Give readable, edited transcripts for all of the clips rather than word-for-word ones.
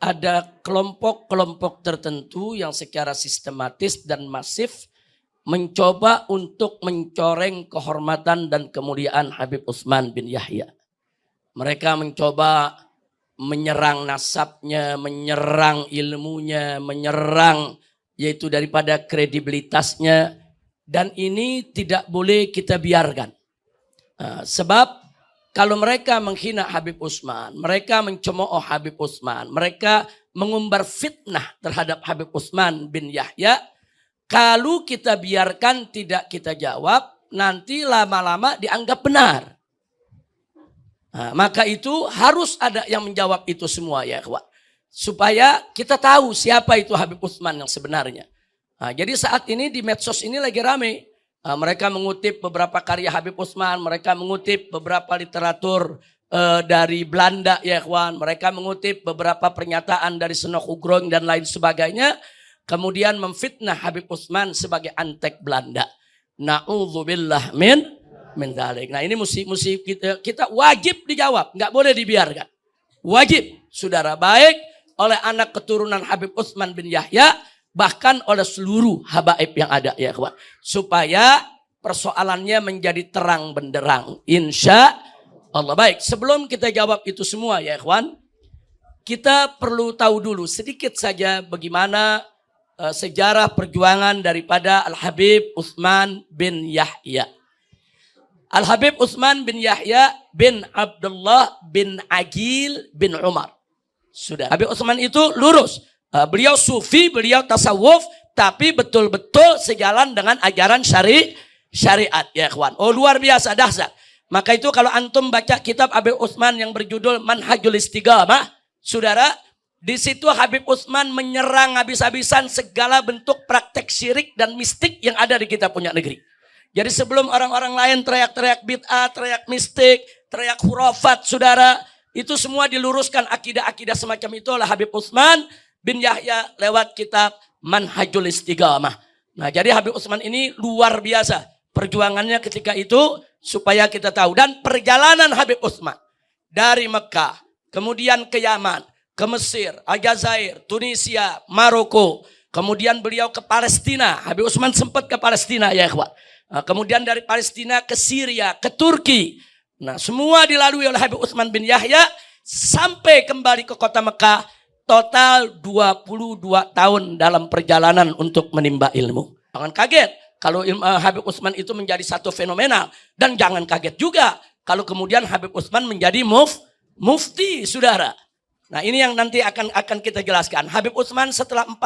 ada kelompok-kelompok tertentu yang secara sistematis dan masif mencoba untuk mencoreng kehormatan dan kemuliaan Habib Utsman bin Yahya. Mereka mencoba menyerang nasabnya, menyerang ilmunya, menyerang yaitu daripada kredibilitasnya. Dan ini tidak boleh kita biarkan. Sebab kalau mereka menghina Habib Utsman, mereka mencemooh Habib Utsman, mereka mengumbar fitnah terhadap Habib Utsman bin Yahya, kalau kita biarkan tidak kita jawab, nanti lama-lama dianggap benar. Nah, maka itu harus ada yang menjawab itu semua ya kawan. Supaya kita tahu siapa itu Habib Utsman yang sebenarnya. Nah, jadi saat ini di medsos ini lagi rame. Mereka mengutip beberapa karya Habib Utsman, mereka mengutip beberapa literatur dari Belanda ya kawan. Mereka mengutip beberapa pernyataan dari Senok Ugrong dan lain sebagainya. Kemudian memfitnah Habib Utsman sebagai antek Belanda. Na'udzubillah min dzalik. Nah ini mesti kita wajib dijawab, nggak boleh dibiarkan. Wajib, saudara, baik oleh anak keturunan Habib Utsman bin Yahya, bahkan oleh seluruh habaib yang ada ya kawan. Supaya persoalannya menjadi terang benderang. Insya Allah. Baik, sebelum kita jawab itu semua ya kawan, kita perlu tahu dulu sedikit saja bagaimana sejarah perjuangan daripada Al-Habib Utsman bin Yahya. Al-Habib Utsman bin Yahya bin Abdullah bin Aqil bin Umar. Sudah, Habib Utsman itu lurus. Beliau sufi, beliau tasawuf, tapi betul-betul sejalan dengan ajaran syariat ya kawan. Oh luar biasa, dahsyat. Maka itu kalau antum baca kitab Habib Utsman yang berjudul Manhajul Istiqamah, saudara, di situ Habib Utsman menyerang habis-habisan segala bentuk praktek syirik dan mistik yang ada di kita punya negeri. Jadi sebelum orang-orang lain teriak-teriak bid'ah, teriak mistik, teriak khurafat, saudara, itu semua diluruskan akidah-akidah semacam itu oleh Habib Utsman bin Yahya lewat kitab Manhajul Istiqamah. Nah, jadi Habib Utsman ini luar biasa perjuangannya ketika itu supaya kita tahu. Dan perjalanan Habib Utsman dari Mekah, kemudian ke Yaman, ke Mesir, Aljazair, Tunisia, Maroko, kemudian beliau ke Palestina. Habib Utsman sempat ke Palestina ya ikhwan. Nah, kemudian dari Palestina ke Syria, ke Turki. Nah, semua dilalui oleh Habib Utsman bin Yahya sampai kembali ke kota Mekah. Total 22 tahun dalam perjalanan untuk menimba ilmu. Jangan kaget kalau Habib Utsman itu menjadi satu fenomena. Dan jangan kaget juga kalau kemudian Habib Utsman menjadi mufti, saudara. Nah ini yang nanti akan kita jelaskan. Habib Utsman setelah 20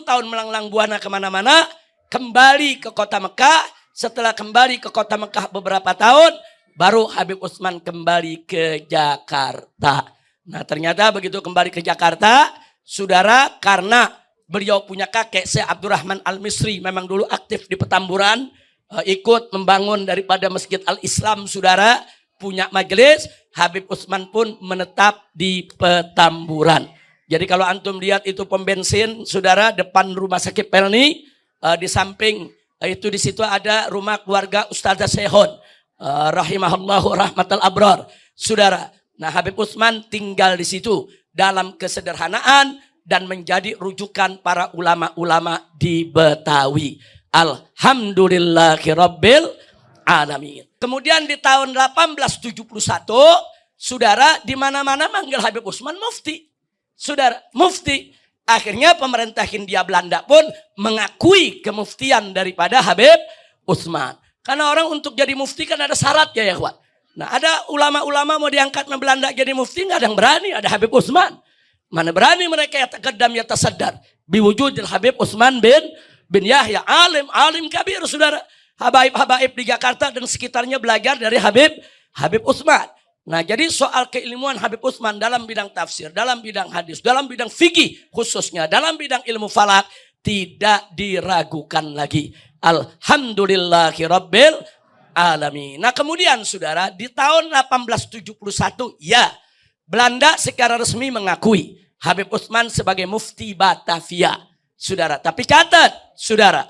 tahun melanglang buana kemana-mana, kembali ke kota Mekah. Setelah kembali ke kota Mekah beberapa tahun, baru Habib Utsman kembali ke Jakarta. Nah ternyata begitu kembali ke Jakarta, saudara, karena beliau punya kakek Syekh Abdurrahman Al-Misri, memang dulu aktif di Petamburan, ikut membangun daripada Masjid Al-Islam, saudara, punya majelis. Habib Utsman pun menetap di Petamburan. Jadi kalau antum lihat itu pom bensin, saudara, depan rumah sakit Pelni, di samping itu di situ ada rumah keluarga Ustazah Sehon, rahimahullahu rahmatal abrar, saudara. Nah Habib Utsman tinggal di situ dalam kesederhanaan dan menjadi rujukan para ulama-ulama di Betawi. Alhamdulillahirabbil alamin. Kemudian di tahun 1871, saudara, di mana-mana manggil Habib Utsman mufti. Saudara, mufti. Akhirnya pemerintah Hindia Belanda pun mengakui kemuftian daripada Habib Utsman. Karena orang untuk jadi mufti kan ada syaratnya ya kawan. Nah ada ulama-ulama mau diangkat ke Belanda jadi mufti, nggak ada yang berani. Ada Habib Utsman. Mana berani mereka ya taqaddam ya tasaddar. Biwujudil Habib Utsman bin Yahya. Alim kabir, saudara. Habaib-habaib di Jakarta dan sekitarnya belajar dari Habib Utsman. Nah jadi soal keilmuan Habib Utsman dalam bidang tafsir, dalam bidang hadis, dalam bidang fikih khususnya, dalam bidang ilmu falak, tidak diragukan lagi. Alhamdulillahirabbil alamin. Nah kemudian saudara, di tahun 1871 ya Belanda secara resmi mengakui Habib Utsman sebagai mufti Batavia, saudara. Tapi catat, saudara,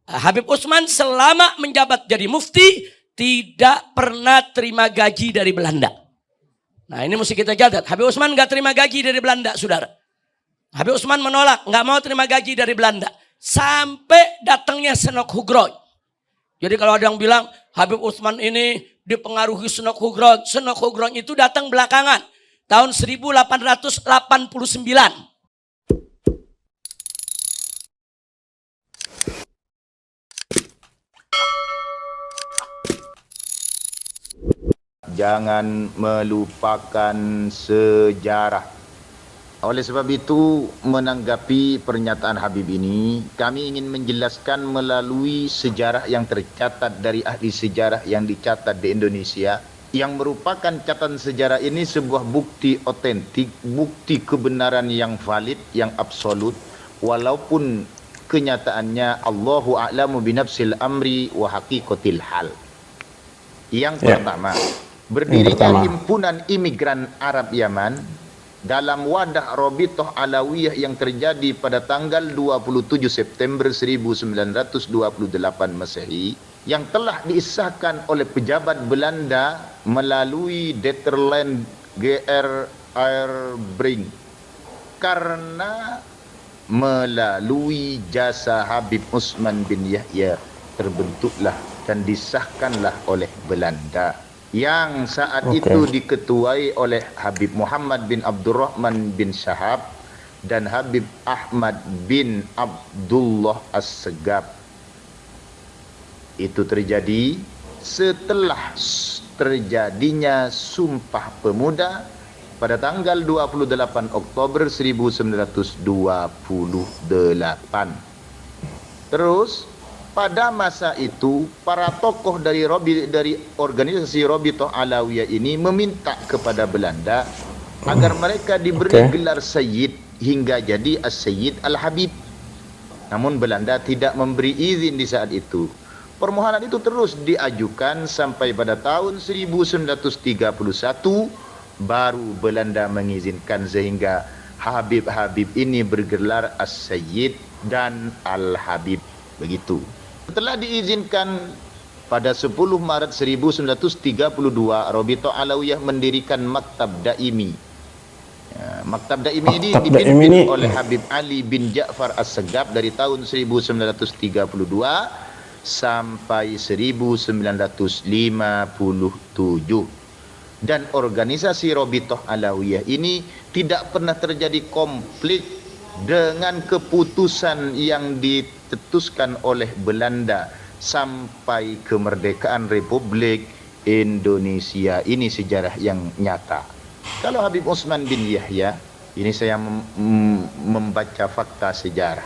Habib Utsman selama menjabat jadi mufti tidak pernah terima gaji dari Belanda. Nah ini mesti kita catat. Habib Utsman nggak terima gaji dari Belanda, saudara. Habib Utsman menolak, nggak mau terima gaji dari Belanda. Sampai datangnya Senok Hugro. Jadi kalau ada yang bilang Habib Utsman ini dipengaruhi Senok Hugro. Senok Hugro itu datang belakangan. Tahun 1889. Jangan melupakan sejarah. Oleh sebab itu, menanggapi pernyataan Habib ini, kami ingin menjelaskan melalui sejarah yang tercatat dari ahli sejarah yang dicatat di Indonesia, yang merupakan catatan sejarah ini sebuah bukti otentik, bukti kebenaran yang valid, yang absolut, walaupun kenyataannya Allahu a'lamu binafsil amri wa haqiqatil hal. Yang pertama, berdirinya himpunan imigran Arab Yaman dalam wadah Rabithah Alawiyah yang terjadi pada tanggal 27 September 1928 Masehi, yang telah disahkan oleh pejabat Belanda melalui Detterland GR Airbrink, karena melalui jasa Habib Utsman bin Yahya terbentuklah dan disahkanlah oleh Belanda, yang saat itu diketuai oleh Habib Muhammad bin Abdurrahman bin Syahab dan Habib Ahmad bin Abdullah As-Segaf. Itu terjadi setelah terjadinya Sumpah Pemuda pada tanggal 28 Oktober 1928. Terus pada masa itu, para tokoh dari organisasi Rabithah Alawiyah ini meminta kepada Belanda agar mereka diberi gelar Sayyid hingga jadi As-Sayyid Al-Habib. Namun Belanda tidak memberi izin di saat itu. Permohonan itu terus diajukan sampai pada tahun 1931 baru Belanda mengizinkan, sehingga Habib-Habib ini bergelar As-Sayyid dan Al-Habib. Begitu. Setelah diizinkan pada 10 Maret 1932, Rabithah Alawiyah mendirikan Maktab Daimi. Maktab Daimi ini dipimpin oleh Habib Ali bin Ja'far As-Segaf dari tahun 1932 sampai 1957. Dan organisasi Rabithah Alawiyah ini tidak pernah terjadi konflik dengan keputusan yang ditetuskan oleh Belanda sampai kemerdekaan Republik Indonesia. Ini sejarah yang nyata. Kalau Habib Utsman bin Yahya, ini saya membaca fakta sejarah.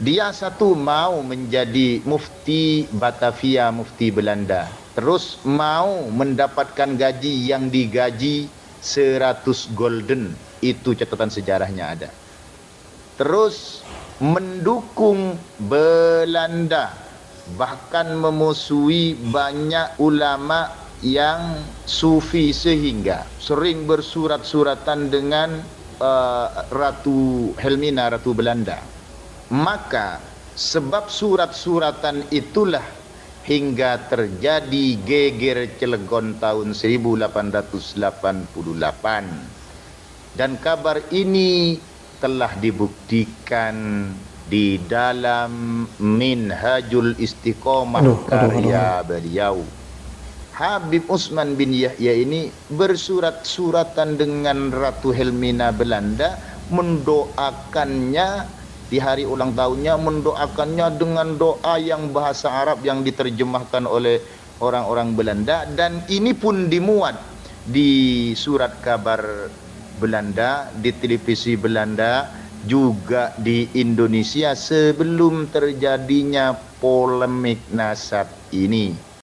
Dia satu mau menjadi mufti Batavia, mufti Belanda. Terus mau mendapatkan gaji yang digaji 100 gulden. Itu catatan sejarahnya ada. Terus mendukung Belanda, bahkan memusuhi banyak ulama yang sufi, sehingga sering bersurat-suratan dengan Ratu Helmina, Ratu Belanda. Maka sebab surat-suratan itulah hingga terjadi geger Cilegon tahun 1888. Dan kabar ini telah dibuktikan di dalam Minhajul Istiqomah karya beliau. Habib Utsman bin Yahya ini bersurat-suratan dengan Ratu Helmina Belanda, mendoakannya di hari ulang tahunnya, mendoakannya dengan doa yang bahasa Arab yang diterjemahkan oleh orang-orang Belanda, dan ini pun dimuat di surat kabar Belanda, di televisi Belanda, juga di Indonesia sebelum terjadinya polemik nasab ini.